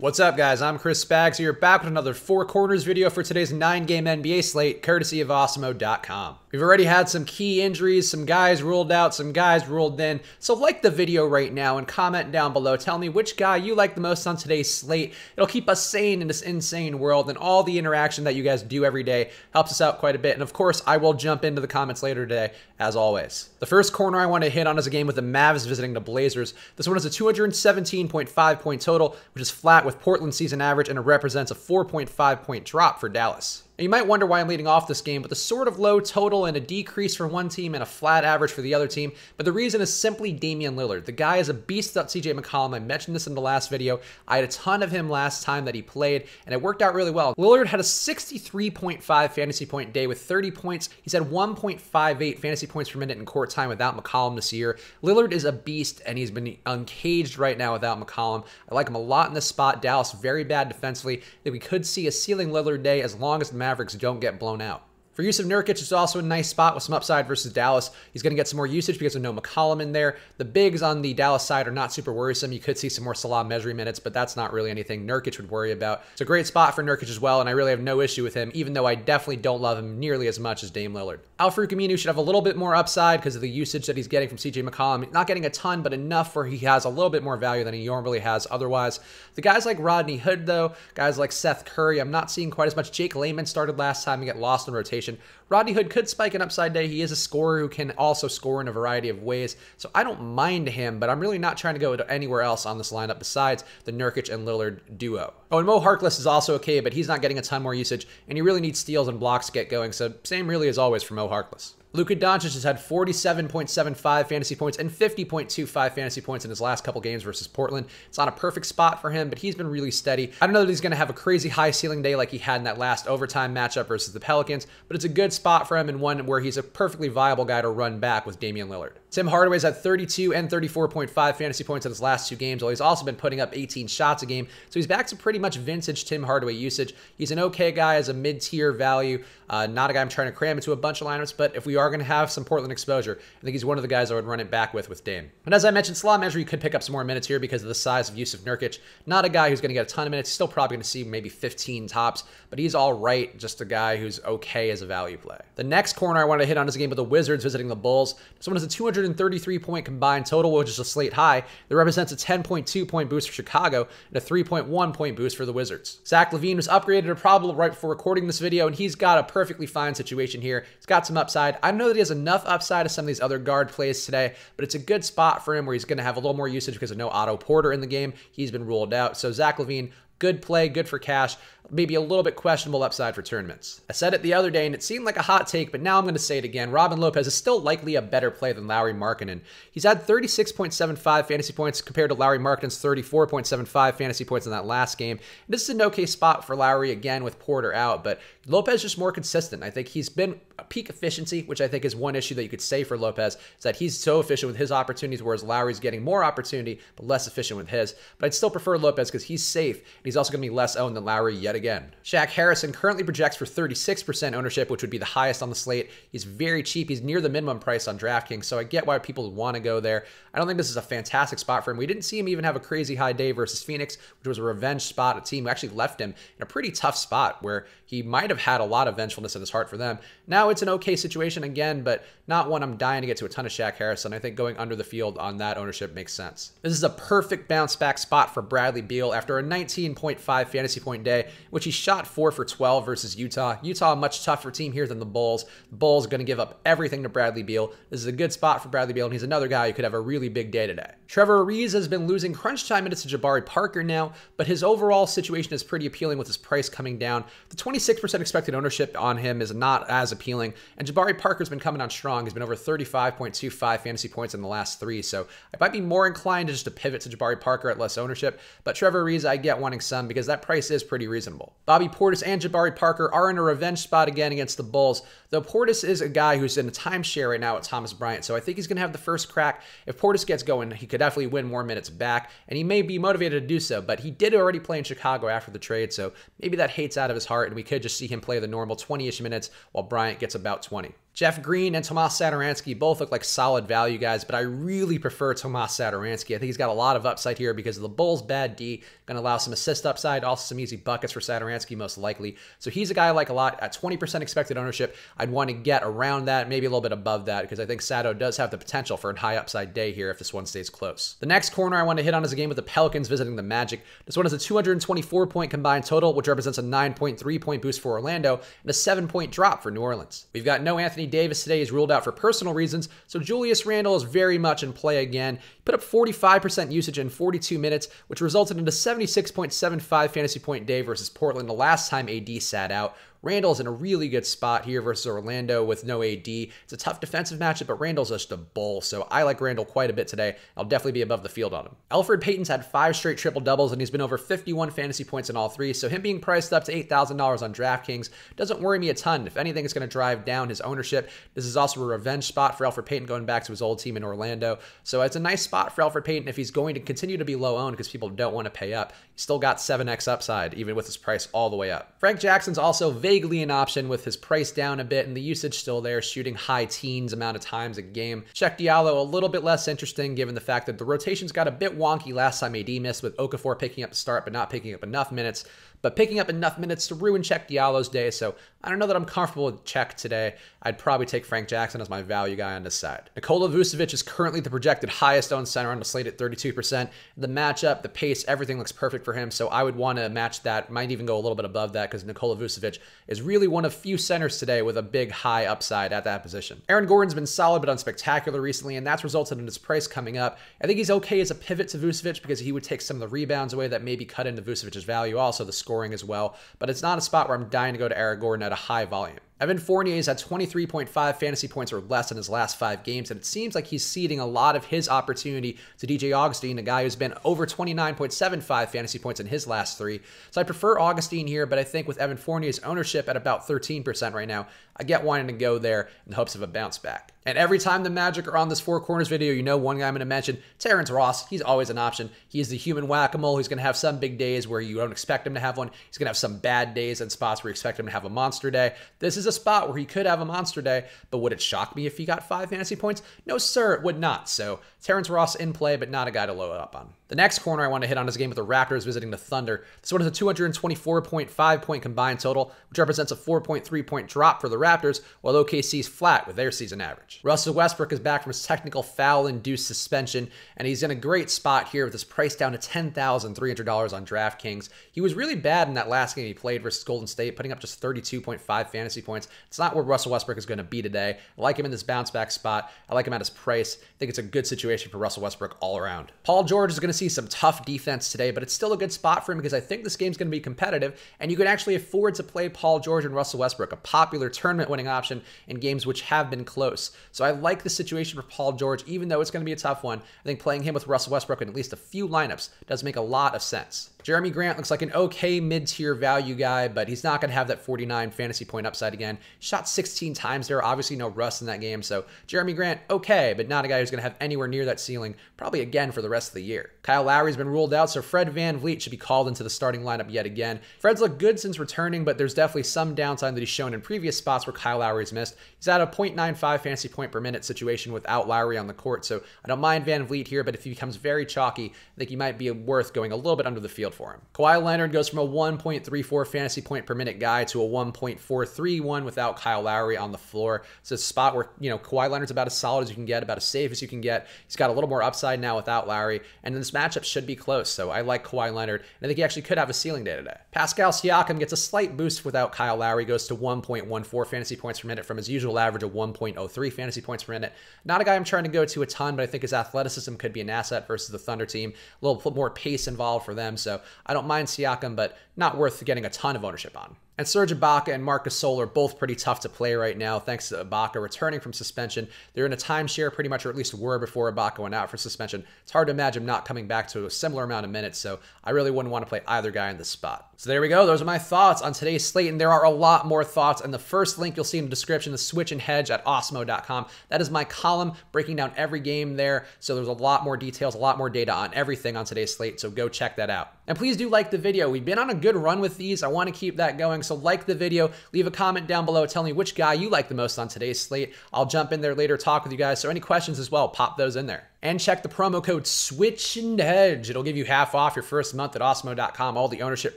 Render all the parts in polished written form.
What's up, guys? I'm Chris Spags here, back with another Four Corners video for today's 9-game NBA slate, courtesy of Awesemo.com. We've already had some key injuries, some guys ruled out, some guys ruled in, so like the video right now and comment down below. Tell me which guy you like the most on today's slate. It'll keep us sane in this insane world, and all the interaction that you guys do every day helps us out quite a bit. And of course, I will jump into the comments later today, as always. The first corner I want to hit on is a game with the Mavs visiting the Blazers. This one is a 217.5 point total, which is flat with Portland's season average, and it represents a 4.5 point drop for Dallas. And you might wonder why I'm leading off this game with a sort of low total and a decrease for one team and a flat average for the other team, but the reason is simply Damian Lillard. The guy is a beast without CJ McCollum. I mentioned this in the last video. I had a ton of him last time that he played, and it worked out really well. Lillard had a 63.5 fantasy point day with 30 points. He's had 1.58 fantasy points per minute in court time without McCollum this year. Lillard is a beast, and he's been uncaged right now without McCollum. I like him a lot in this spot. Dallas very bad defensively. That we could see a ceiling Lillard day as long as the Mavericks don't get blown out. For Yusuf Nurkic, it's also a nice spot with some upside versus Dallas. He's going to get some more usage because of no McCollum in there. The bigs on the Dallas side are not super worrisome. You could see some more Salah Mejri minutes, but that's not really anything Nurkic would worry about. It's a great spot for Nurkic as well, and I really have no issue with him, even though I definitely don't love him nearly as much as Dame Lillard. Al-Farouq Aminu should have a little bit more upside because of the usage that he's getting from CJ McCollum. Not getting a ton, but enough where he has a little bit more value than he normally has otherwise. The guys like Rodney Hood, though, guys like Seth Curry, I'm not seeing quite as much. Jake Layman started last time and get lost in rotation. Rodney Hood could spike an upside day. He is a scorer who can also score in a variety of ways, so I don't mind him, but I'm really not trying to go anywhere else on this lineup besides the Nurkic and Lillard duo. Oh, and Mo Harkless is also okay, but he's not getting a ton more usage, and he really needs steals and blocks to get going, so same really as always for Mo Harkless. Luka Doncic has had 47.75 fantasy points and 50.25 fantasy points in his last couple games versus Portland. It's not a perfect spot for him, but he's been really steady. I don't know that he's going to have a crazy high ceiling day like he had in that last overtime matchup versus the Pelicans, but it's a good spot for him and one where he's a perfectly viable guy to run back with Damian Lillard. Tim Hardaway's had 32 and 34.5 fantasy points in his last two games, while he's also been putting up 18 shots a game, so he's back to pretty much vintage Tim Hardaway usage. He's an okay guy as a mid-tier value, not a guy I'm trying to cram into a bunch of lineups, but if we are going to have some Portland exposure, I think he's one of the guys I would run it back with Dame. And as I mentioned, Salah Mejri could pick up some more minutes here because of the size of Yusuf Nurkic. Not a guy who's going to get a ton of minutes. Still probably going to see maybe 15 tops, but he's all right, just a guy who's okay as a value play. The next corner I want to hit on is a game with the Wizards visiting the Bulls. This one is a 233-point combined total, which is a slate high. That represents a 10.2 point boost for Chicago and a 3.1 point boost for the Wizards. Zach LaVine was upgraded to probable right before recording this video, and he's got a perfectly fine situation here. He's got some upside. I don't know that he has enough upside as some of these other guard plays today, but it's a good spot for him where he's going to have a little more usage because of no Otto Porter in the game. He's been ruled out. So Zach LaVine, good play, good for cash, maybe a little bit questionable upside for tournaments. I said it the other day, and it seemed like a hot take, but now I'm going to say it again. Robin Lopez is still likely a better play than Lauri Markkanen. He's had 36.75 fantasy points compared to Lauri Markkanen's 34.75 fantasy points in that last game. And this is an okay spot for Lauri again with Porter out, but Lopez is just more consistent. I think he's been peak efficiency, which I think is one issue that you could say for Lopez, is that he's so efficient with his opportunities, whereas Lauri's getting more opportunity, but less efficient with his. But I'd still prefer Lopez because he's safe, and he's also going to be less owned than Lauri yet again. Shaq Harrison currently projects for 36% ownership, which would be the highest on the slate. He's very cheap. He's near the minimum price on DraftKings, so I get why people want to go there. I don't think this is a fantastic spot for him. We didn't see him even have a crazy high day versus Phoenix, which was a revenge spot, a team who actually left him in a pretty tough spot where he might have had a lot of vengefulness in his heart for them. Now it's an okay situation again, but not one I'm dying to get to a ton of Shaq Harrison. I think going under the field on that ownership makes sense. This is a perfect bounce back spot for Bradley Beal after a 19.5 fantasy point day, which he shot 4 for 12 versus Utah. Utah, a much tougher team here than the Bulls. The Bulls are going to give up everything to Bradley Beal. This is a good spot for Bradley Beal, and he's another guy who could have a really big day today. Trevor Ariza has been losing crunch time minutes to Jabari Parker now, but his overall situation is pretty appealing with his price coming down. The 26% expected ownership on him is not as appealing, and Jabari Parker's been coming on strong. He's been over 35.25 fantasy points in the last 3, so I might be more inclined to just to pivot to Jabari Parker at less ownership, but Trevor Ariza I get wanting some because that price is pretty reasonable. Bobby Portis and Jabari Parker are in a revenge spot again against the Bulls, though Portis is a guy who's in a timeshare right now at Thomas Bryant, so I think he's going to have the first crack. If Portis gets going, he could definitely win more minutes back, and he may be motivated to do so, but he did already play in Chicago after the trade, so maybe that hate's out of his heart, and we could just see him play the normal 20-ish minutes while Bryant gets about 20. Jeff Green and Tomas Satoransky both look like solid value guys, but I really prefer Tomas Satoransky. I think he's got a lot of upside here because of the Bulls' bad D, going to allow some assist upside, also some easy buckets for Satoransky most likely. So he's a guy I like a lot. At 20% expected ownership, I'd want to get around that, maybe a little bit above that, because I think Sato does have the potential for a high upside day here if this one stays close. The next corner I want to hit on is a game with the Pelicans visiting the Magic. This one is a 224-point combined total, which represents a 9.3-point boost for Orlando and a 7-point drop for New Orleans. We've got no Anthony Davis today. He's ruled out for personal reasons, so Julius Randle is very much in play again. He put up 45% usage in 42 minutes, which resulted in a 76.75 fantasy point day versus Portland the last time AD sat out. Randle's in a really good spot here versus Orlando with no AD. It's a tough defensive matchup, but Randle's just a bull, so I like Randle quite a bit today. I'll definitely be above the field on him. Elfrid Payton's had 5 straight triple-doubles, and he's been over 51 fantasy points in all 3, so him being priced up to $8,000 on DraftKings doesn't worry me a ton. If anything, it's going to drive down his ownership. This is also a revenge spot for Elfrid Payton going back to his old team in Orlando, so it's a nice spot for Elfrid Payton if he's going to continue to be low-owned because people don't want to pay up. He's still got 7x upside, even with his price all the way up. Frank Jackson's also vaguely an option with his price down a bit and the usage still there, shooting high teens amount of times a game. Check Diallo a little bit less interesting given the fact that the rotations got a bit wonky last time AD missed, with Okafor picking up the start but not picking up enough minutes, but picking up enough minutes to ruin Check Diallo's day, so I don't know that I'm comfortable with Check today. I'd probably take Frank Jackson as my value guy on this side. Nikola Vucevic is currently the projected highest owned center on the slate at 32%. The matchup, the pace, everything looks perfect for him, so I would want to match that, might even go a little bit above that because Nikola Vucevic is really one of few centers today with a big high upside at that position. Aaron Gordon's been solid but unspectacular recently, and that's resulted in his price coming up. I think he's okay as a pivot to Vucevic because he would take some of the rebounds away that maybe cut into Vucevic's value, also the scoring as well, but it's not a spot where I'm dying to go to Aaron Gordon at a high volume. Evan Fournier's had 23.5 fantasy points or less in his last 5 games, and it seems like he's ceding a lot of his opportunity to DJ Augustin, a guy who's been over 29.75 fantasy points in his last 3. So I prefer Augustin here, but I think with Evan Fournier's ownership at about 13% right now, I get wanting to go there in the hopes of a bounce back. And every time the Magic are on this Four Corners video, you know one guy I'm going to mention, Terrence Ross. He's always an option. He's the human whack-a-mole. He's going to have some big days where you don't expect him to have one. He's going to have some bad days and spots where you expect him to have a monster day. This is a spot where he could have a monster day, but would it shock me if he got 5 fantasy points? No, sir, it would not. So Terrence Ross in play, but not a guy to load up on. The next corner I want to hit on is a game with the Raptors visiting the Thunder. This one is a 224.5-point combined total, which represents a 4.3-point drop for the Raptors, while OKC's flat with their season average. Russell Westbrook is back from his technical foul-induced suspension, and he's in a great spot here with his price down to $10,300 on DraftKings. He was really bad in that last game he played versus Golden State, putting up just 32.5 fantasy points. It's not where Russell Westbrook is going to be today. I like him in this bounce-back spot. I like him at his price. I think it's a good situation for Russell Westbrook all around. Paul George is going to see some tough defense today, but it's still a good spot for him because I think this game's going to be competitive, and you can actually afford to play Paul George and Russell Westbrook, a popular tournament-winning option in games which have been close. So I like the situation for Paul George, even though it's going to be a tough one. I think playing him with Russell Westbrook in at least a few lineups does make a lot of sense. Jeremy Grant looks like an okay mid-tier value guy, but he's not going to have that 49 fantasy point upside again. Shot 16 times there, obviously no rust in that game, so Jeremy Grant, okay, but not a guy who's going to have anywhere near that ceiling, probably again for the rest of the year. Kyle Lowry's been ruled out, so Fred VanVleet should be called into the starting lineup yet again. Fred's looked good since returning, but there's definitely some downside that he's shown in previous spots where Kyle Lowry's missed. He's at a 0.95 fantasy point per minute situation without Lowry on the court, so I don't mind VanVleet here, but if he becomes very chalky, I think he might be worth going a little bit under the field for him. Kawhi Leonard goes from a 1.34 fantasy point per minute guy to a 1.431 without Kyle Lowry on the floor. It's a spot where, Kawhi Leonard's about as solid as you can get, about as safe as you can get. He's got a little more upside now without Lowry, and this matchup should be close, so I like Kawhi Leonard, and I think he actually could have a ceiling day today. Pascal Siakam gets a slight boost without Kyle Lowry, goes to 1.14 fantasy points per minute from his usual average of 1.03 fantasy points per minute. Not a guy I'm trying to go to a ton, but I think his athleticism could be an asset versus the Thunder team. A little more pace involved for them, so I don't mind Siakam, but not worth getting a ton of ownership on. And Serge Ibaka and Marc Gasol are both pretty tough to play right now, thanks to Ibaka returning from suspension. They're in a timeshare pretty much, or at least were before Ibaka went out for suspension. It's hard to imagine not coming back to a similar amount of minutes, so I really wouldn't want to play either guy in this spot. So there we go. Those are my thoughts on today's slate, and there are a lot more thoughts. And the first link you'll see in the description, the Switch and Hedge at Awesemo.com. That is my column breaking down every game there, so there's a lot more details, a lot more data on everything on today's slate, so go check that out. And please do like the video. We've been on a good run with these. I want to keep that going. So like the video, leave a comment down below, tell me which guy you like the most on today's slate. I'll jump in there later, talk with you guys. So any questions as well, pop those in there. And check the promo code SWITCH and HEDGE. It'll give you half off your first month at Awesemo.com. All the ownership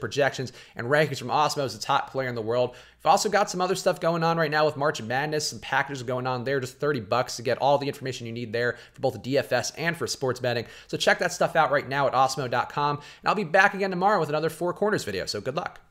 projections and rankings from Awesemo as the top player in the world. We've also got some other stuff going on right now with March Madness. Some packages going on there, just $30 to get all the information you need there for both the DFS and for sports betting. So check that stuff out right now at Awesemo.com. And I'll be back again tomorrow with another Four Corners video. So good luck.